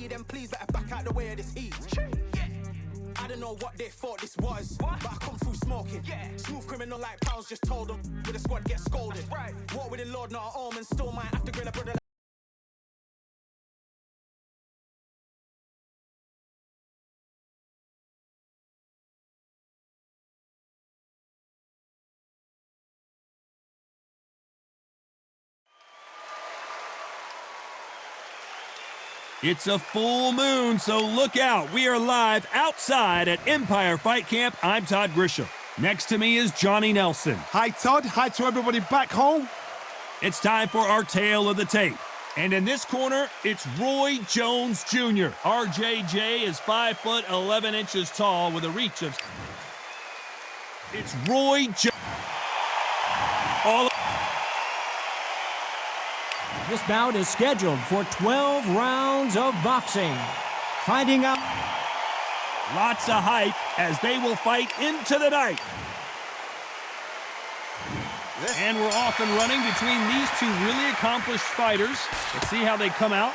see them, please better back out the way of this heat. I don't know what they thought this was, but I come through smoking. Smooth criminal like Pounds just told them, with the squad get scolded. Walk with the Lord, not an omen, still might have to grill a brother. It's a full moon, so look out. We are live outside at Empire Fight Camp. I'm Todd Grisham. Next to me is Johnny Nelson. Hi, Todd. Hi to everybody back home. It's time for our tale of the tape. And in this corner, it's Roy Jones Jr. RJJ is 5'11" tall with a reach of... It's Roy Jones. This bout is scheduled for 12 rounds of boxing. Finding out... Lots of hype as they will fight into the night. And we're off and running between these two really accomplished fighters. Let's see how they come out.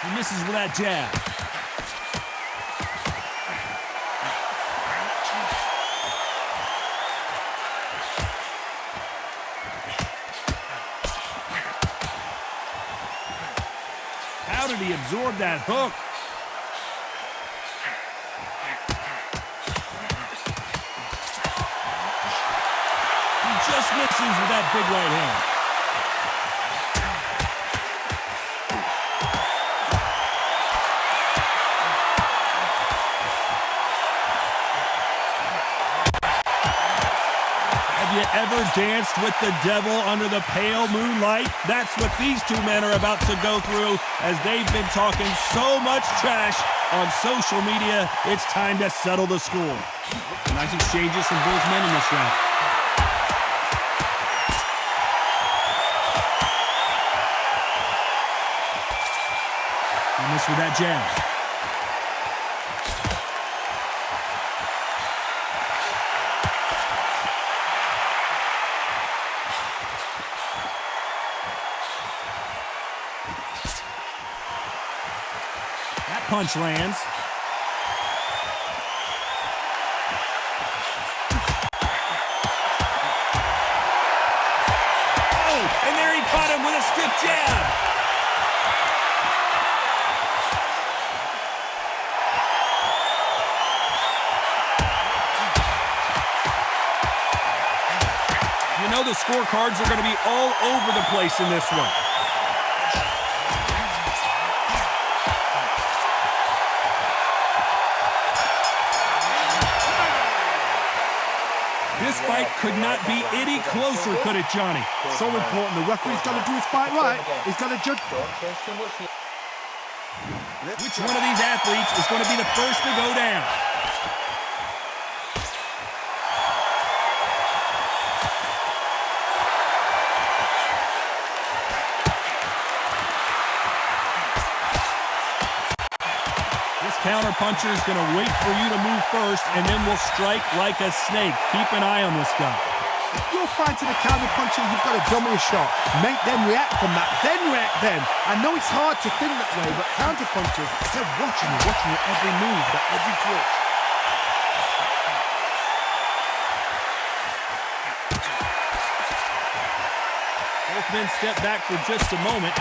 He misses with that jab. How did he absorb that hook? He just misses with that big right hand. Have you ever danced with the devil under the pale moonlight? That's what these two men are about to go through as they've been talking so much trash on social media. It's time to settle the score. Nice exchanges from both men in this round. He missed with that jab. Punch lands. Oh, and there he caught him with a stiff jab. You know the scorecards are going to be all over the place in this one. This fight could not be any closer, could it, Johnny? So important. The referee's got to do his fight right. He's got to judge. Which one of these athletes is going to be the first to go down? Counter-puncher is going to wait for you to move first, and then will strike like a snake. Keep an eye on this guy. If you're fighting a counter-puncher, you've got to dummy a shot. Make them react from that, then react then. I know it's hard to think that way, but counter-punchers, they're watching you every move, every twitch. Both men step back for just a moment.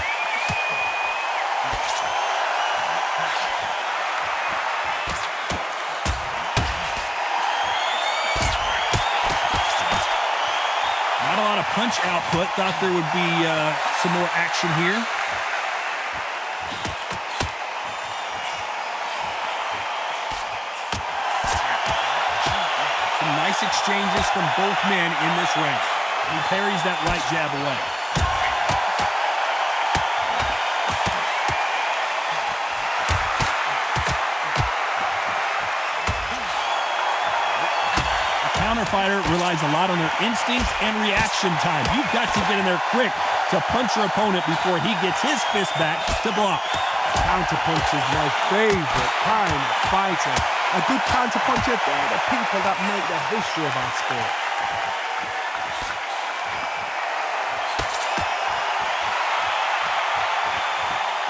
Not a lot of punch output. Thought there would be some more action here. Some nice exchanges from both men in this round. He parries that right jab away. Fighter relies a lot on their instincts and reaction time. You've got to get in there quick to punch your opponent before he gets his fist back to block. Counterpunch is my favorite kind of fighter. A good counterpuncher, they're the people that make the history of our sport.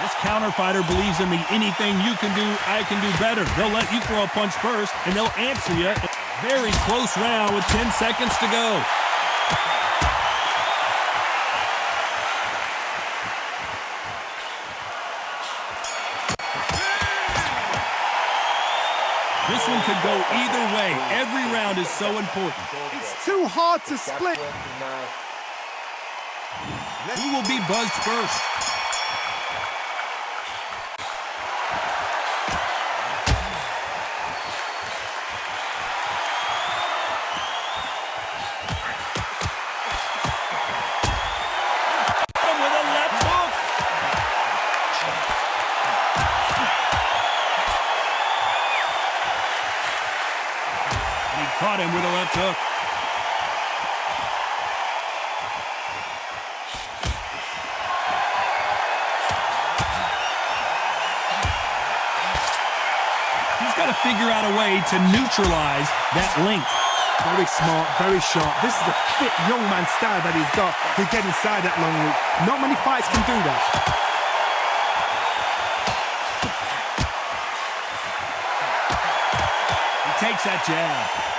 This counter fighter believes in the anything you can do, I can do better. They'll let you throw a punch first, and they'll answer you. Very close round with 10 seconds to go. This one could go either way. Every round is so important. It's too hard to split. Who will be buzzed first? Caught him with a left hook. He's got to figure out a way to neutralize that length. Very smart, very sharp. This is a fit young man style that he's got to get inside that long loop. Not many fights can do that. He takes that jab.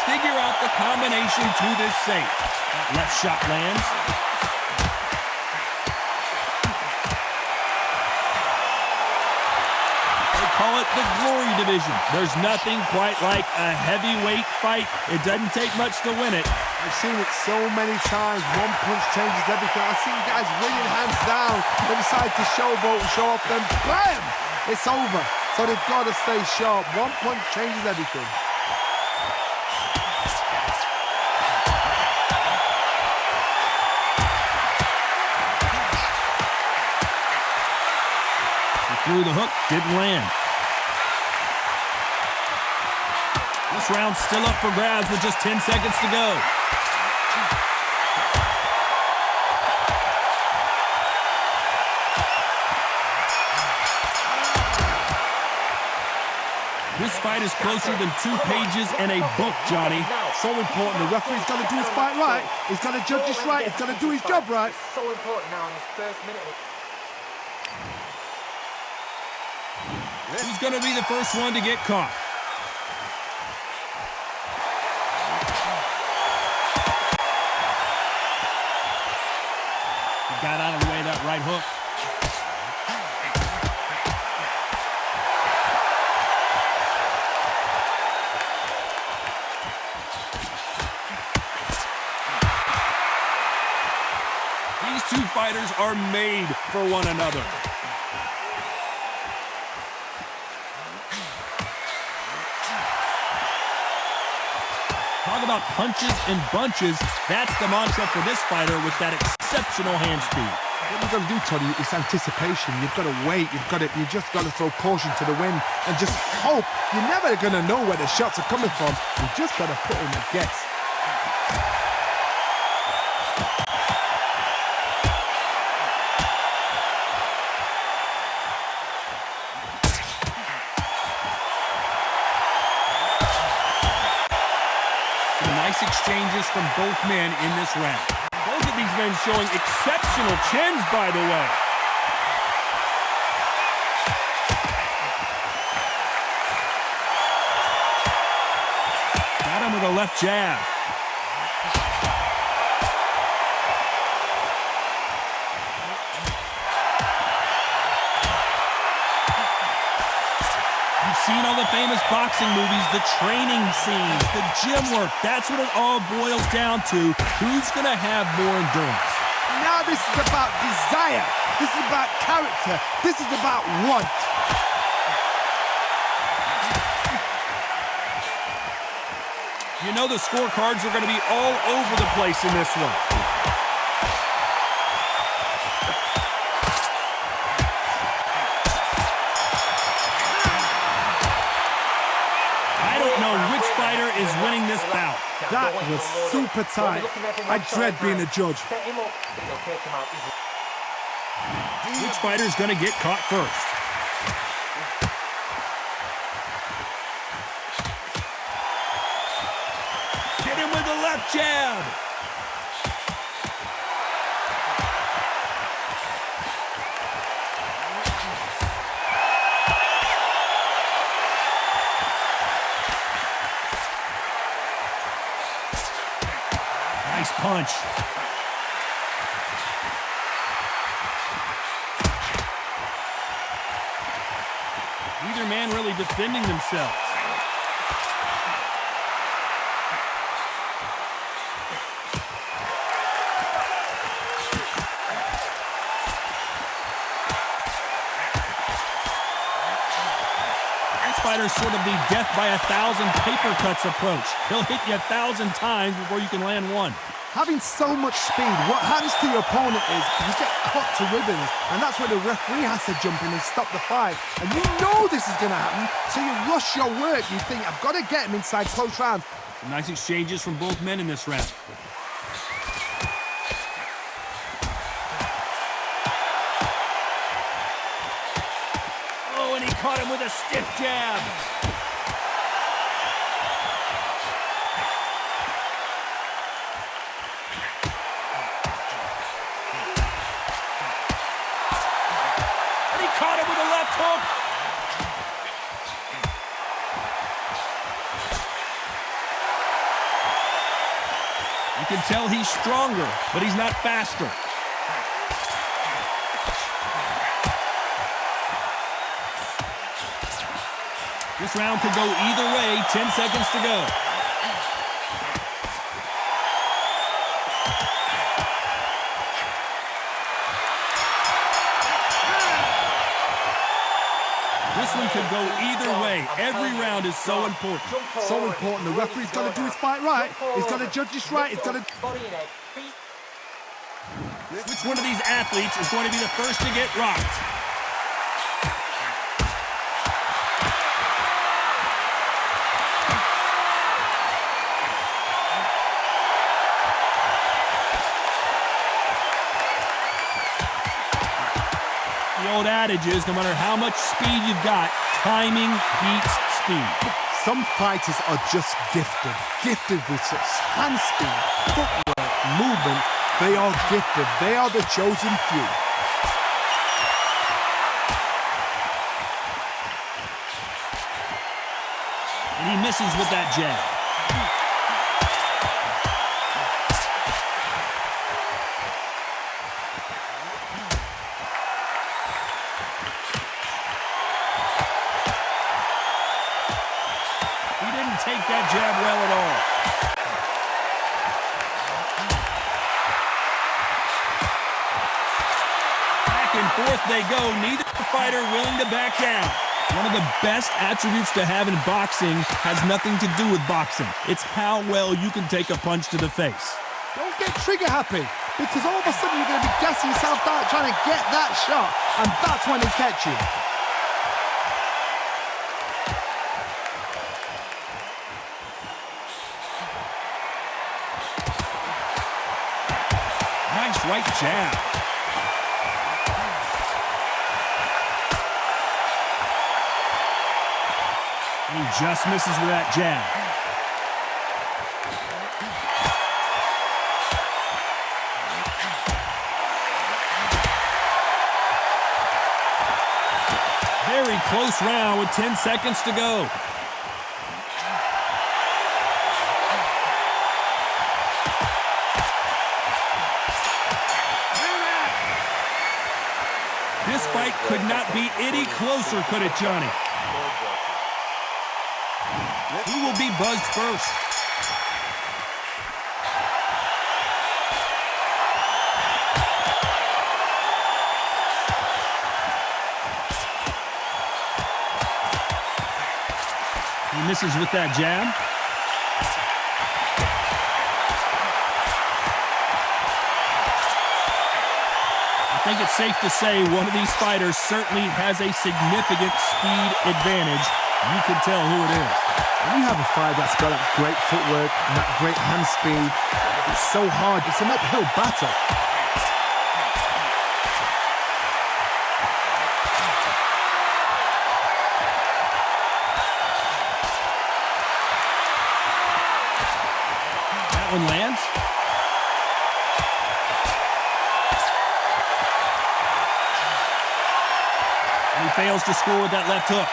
Figure out the combination to this safe. Left shot lands. They call it the glory division. There's nothing quite like a heavyweight fight. It doesn't take much to win it. I've seen it so many times. One punch changes everything. I've seen guys winning hands down. They decide to showboat and show off them. Bam! It's over. So they've got to stay sharp. One punch changes everything. Through the hook, didn't land. This round's still up for grabs with just 10 seconds to go. This fight is closer than 2 pages in a book, Johnny. So important. The referee's got to do his fight right. He's got to judge this right. He's got to do his job right. So important now in his first minute. Who's going to be the first one to get caught? He got out of the way of that right hook. These two fighters are made for one another. Talk about punches and bunches. That's the mantra for this fighter with that exceptional hand speed. What you've got to do, Toddy, is anticipation. You've got to wait. You just got to throw caution to the wind and just hope. You're never going to know where the shots are coming from. You just got to put in a guess. Nice exchanges from both men in this round. Both of these men showing exceptional chins, by the way. Got him with a left jab. Seen all the famous boxing movies, the training scenes, the gym work. That's what it all boils down to. Who's going to have more endurance? Now this is about desire. This is about character. This is about want. You know the scorecards are going to be all over the place in this one. Is winning this bout. That was super tight. I dread being a judge. Which fighter's going to get caught first? left jab. Nice punch. Neither man really defending themselves. This fighter's sort of the death by 1,000 paper cuts approach. He'll hit you 1,000 times before you can land one. Having so much speed, what happens to your opponent is you get cut to ribbons, and that's where the referee has to jump in and stop the fight. And you know this is going to happen, so you rush your work. You think, I've got to get him inside close rounds. Some nice exchanges from both men in this round. Oh, and he caught him with a stiff jab. Caught him with a left hook. You can tell he's stronger, but he's not faster. This round could go either way. 10 seconds to go. This one could go either way. Every round is so important. So important. The referee's got to do his fight right. He's got to judge this right. He's got to... Which one of these athletes is going to be the first to get rocked? The old adage is, no matter how much speed you've got, timing beats speed. Some fighters are just gifted with such hand speed, footwork, movement. They are gifted. They are the chosen few. And he misses with that jab. Take that jab well at all. Back and forth they go. Neither fighter willing to back down. One of the best attributes to have in boxing has nothing to do with boxing. It's how well you can take a punch to the face. Don't get trigger happy, because all of a sudden you're going to be gassing yourself out trying to get that shot, and that's when they catch you. Nice right jab. He just misses with that jab. Very close round with 10 seconds to go. This fight could not be any closer, could it, Johnny? Who will be buzzed first? He misses with that jab. I think it's safe to say one of these fighters certainly has a significant speed advantage. You can tell who it is. When you have a fighter that's got that great footwork and that great hand speed, it's so hard. It's an uphill battle. that one lands. And he fails to score with that left hook.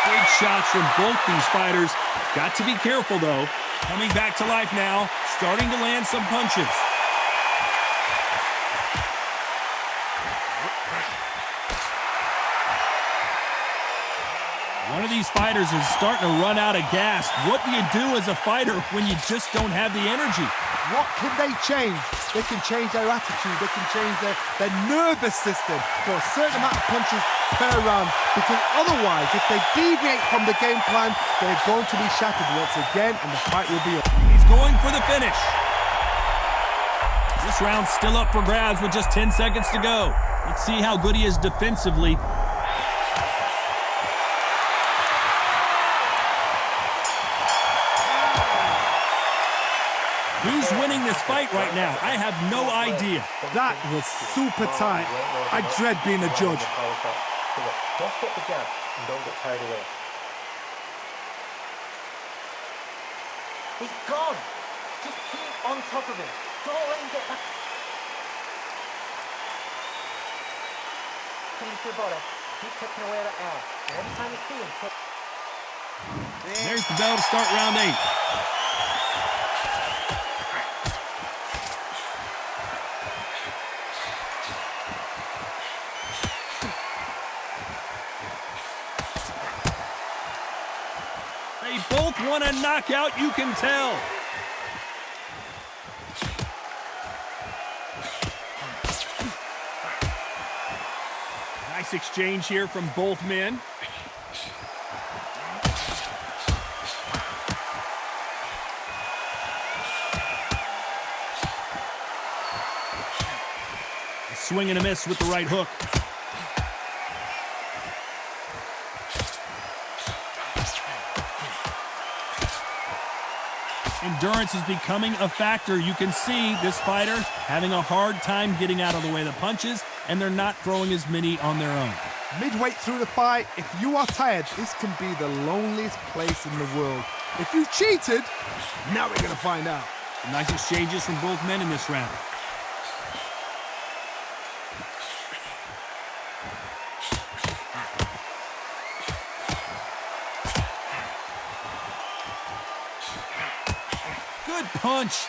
Big shots from both these fighters. Got to be careful, though. Coming back to life now, starting to land some punches. One of these fighters is starting to run out of gas. What do you do as a fighter when you just don't have the energy? What can they change? They can change their attitude. They can change their nervous system for a certain amount of punches per round. Because otherwise, if they deviate from the game plan, they're going to be shattered once again, and the fight will be over. He's going for the finish. This round's still up for grabs with just 10 seconds to go. Let's see how good he is defensively. Who's winning this fight right now? I have no idea. That was super tight. I dread being a judge. Just get the jab and don't get carried away. He's gone. Just keep on top of him. Don't let him get back. Clean to your body. Keep taking away that air. And every time you see him, take... There's the bell to start round 8. They both want a knockout, you can tell. Nice exchange here from both men. A swing and a miss with the right hook. Endurance is becoming a factor. You can see this fighter having a hard time getting out of the way of the punches, and they're not throwing as many on their own. Midway through the fight, if you are tired, this can be the loneliest place in the world. If you cheated, now we're going to find out. Nice exchanges from both men in this round. Good punch.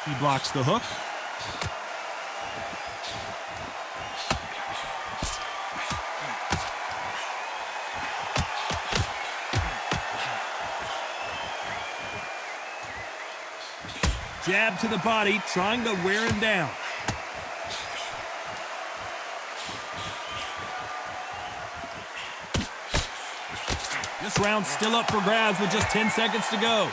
He blocks the hook. Jab to the body, trying to wear him down. This round's still up for grabs with just 10 seconds to go.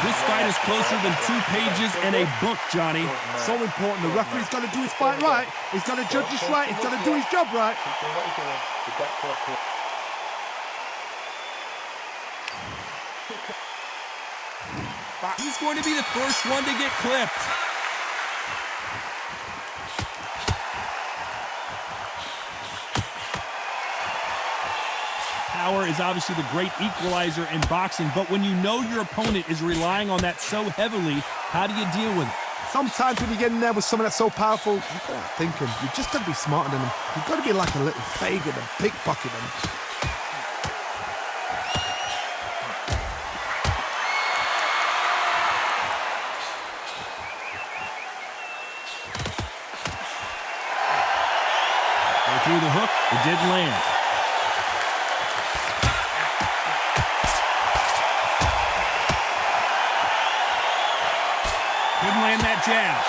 This fight is closer than 2 pages and a book, Johnny. So important. The referee's got to do his fight right. He's got to judge this right. He's got to do his job right. Keep doing what you're doing. You get to a point. He's going to be the first one to get clipped. Power is obviously the great equalizer in boxing, but when you know your opponent is relying on that so heavily, how do you deal with it? Sometimes when you get in there with someone that's so powerful, you've got to think him. You've just got to be smarter than him. You've got to be like a little faggot and pickpocket him. Through the hook, it didn't land. Couldn't land that jab.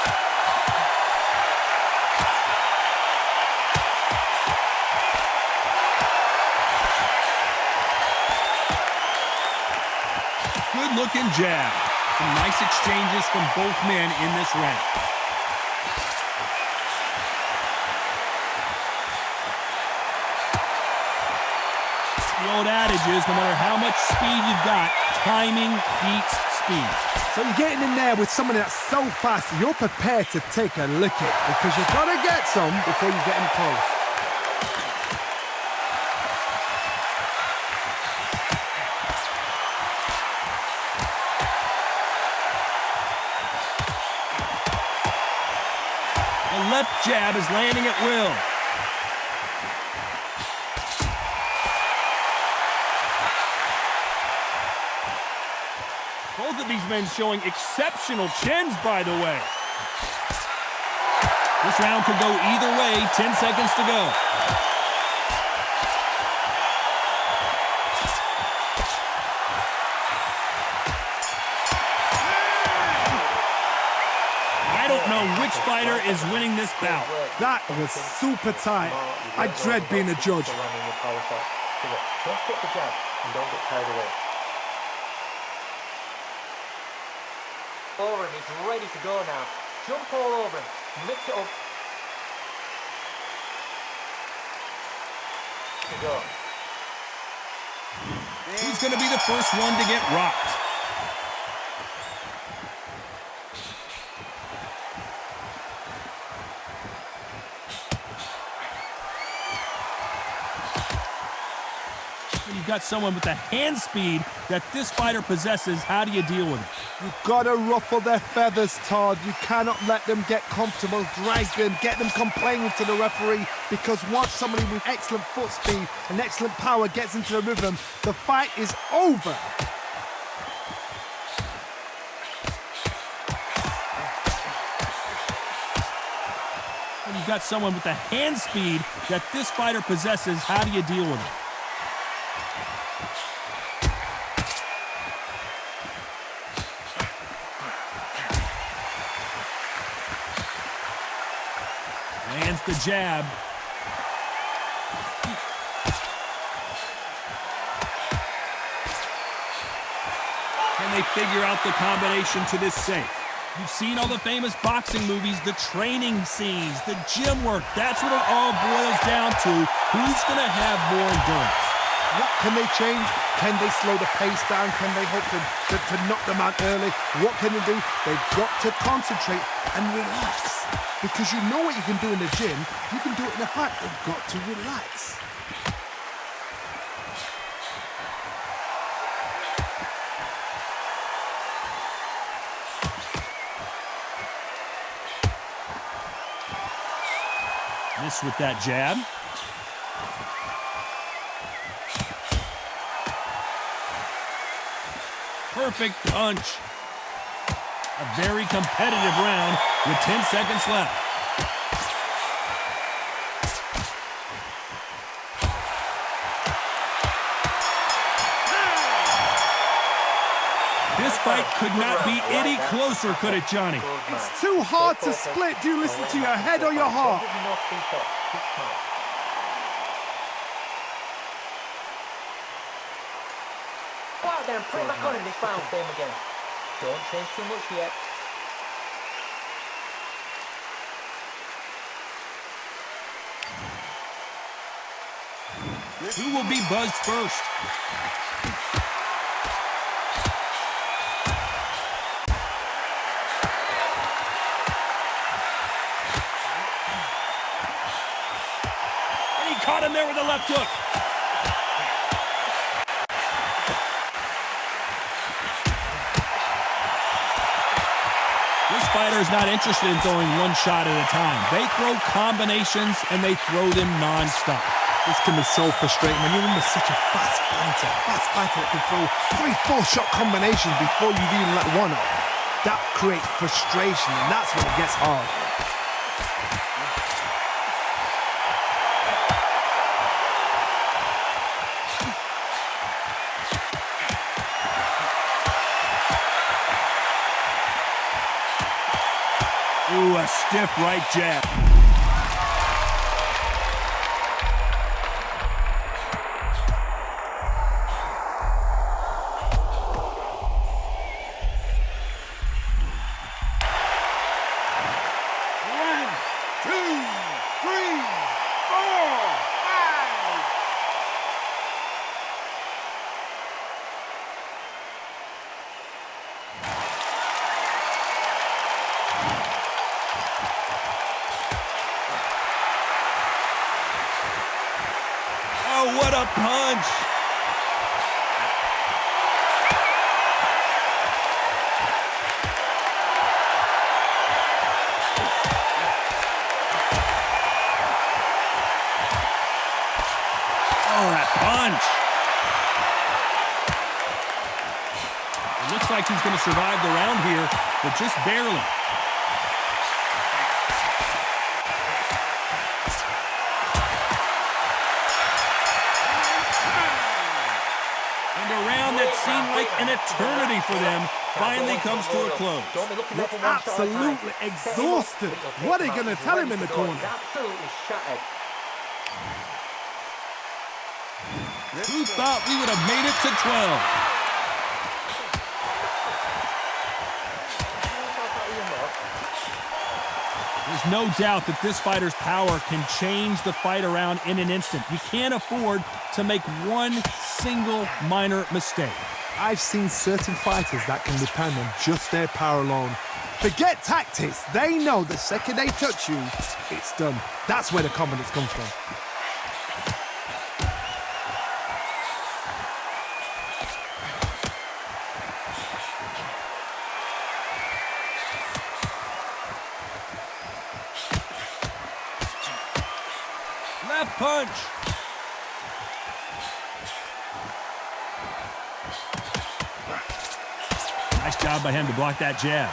Good looking jab. Some nice exchanges from both men in this round. The old adage is, no matter how much speed you've got, timing beats speed. So you're getting in there with someone that's so fast, you're prepared to take a licking because you've got to get some before you get in close. The left jab is landing at will. Both of these men showing exceptional chins, by the way. This round could go either way. 10 seconds to go. I don't know which fighter is winning this bout. That was super tight. I dread being a judge. Don't skip the jab and don't get carried away. Over him, he's ready to go now. Jump all over him, mix it up. To go. Who's going to be the first one to get rocked? When you've got someone with the hand speed that this fighter possesses, how do you deal with it? You've got to ruffle their feathers, Todd. You cannot let them get comfortable, drag them, get them complaining to the referee, because once somebody with excellent foot speed and excellent power gets into the rhythm, the fight is over. When you've got someone with the hand speed that this fighter possesses, how do you deal with it? Lands the jab. Can they figure out the combination to this safe? You've seen all the famous boxing movies, the training scenes, the gym work. That's what it all boils down to. Who's going to have more endurance? What can they change? Can they slow the pace down? Can they hope to knock them out early? What can they do? They've got to concentrate and relax. Because you know what you can do in the gym, you can do it in the fight. They've got to relax. Miss with that jab. Perfect punch. A very competitive round with 10 seconds left. This fight could not be any closer, could it, Johnny? It's too hard to split. Do you listen to your head or your heart? Go out there and put it back on in this round, same again. Don't change too much yet. Who will be buzzed first? And he caught him there with a left hook. This fighter is not interested in throwing one shot at a time. They throw combinations and they throw them non-stop. This can be so frustrating when you're in with such a fast fighter that can throw 3-4 shot combinations before you've even let one off. That creates frustration, and that's when it gets hard. Ooh, a stiff right jab. Oh, what a punch! Oh, that punch! It looks like he's going to survive the round here, but just barely. And a round that seemed like an eternity for them finally comes to a close. They're absolutely exhausted. What are you going to tell him in the corner? Absolutely shattered. Who thought we would have made it to 12? There's no doubt that this fighter's power can change the fight around in an instant. You can't afford to make one single minor mistake. I've seen certain fighters that can depend on just their power alone. Forget tactics. They know the second they touch you, it's done. That's where the confidence comes from. Left punch. Nice job by him to block that jab.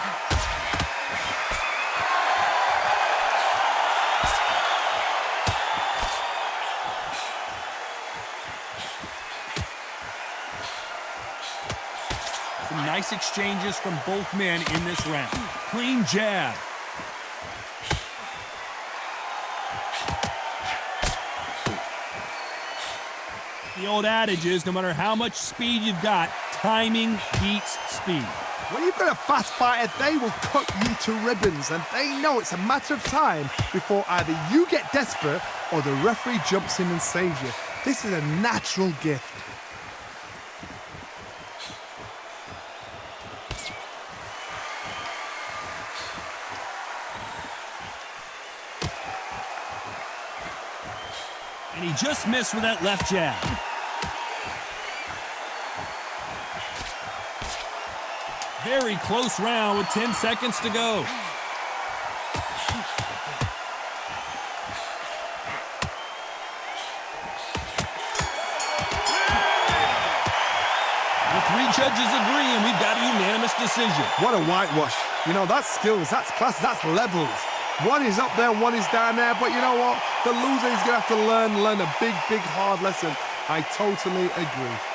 Some nice exchanges from both men in this round. Clean jab. The old adage is, no matter how much speed you've got, timing beats speed. When you've got a fast fighter, they will cut you to ribbons, and they know it's a matter of time before either you get desperate or the referee jumps in and saves you. This is a natural gift. And he just missed with that left jab. Very close round with 10 seconds to go. The three judges agree, and we've got a unanimous decision. What a whitewash. You know, that's skills, that's class, that's levels. One is up there, one is down there, but you know what? The loser is going to have to learn a big, hard lesson. I totally agree.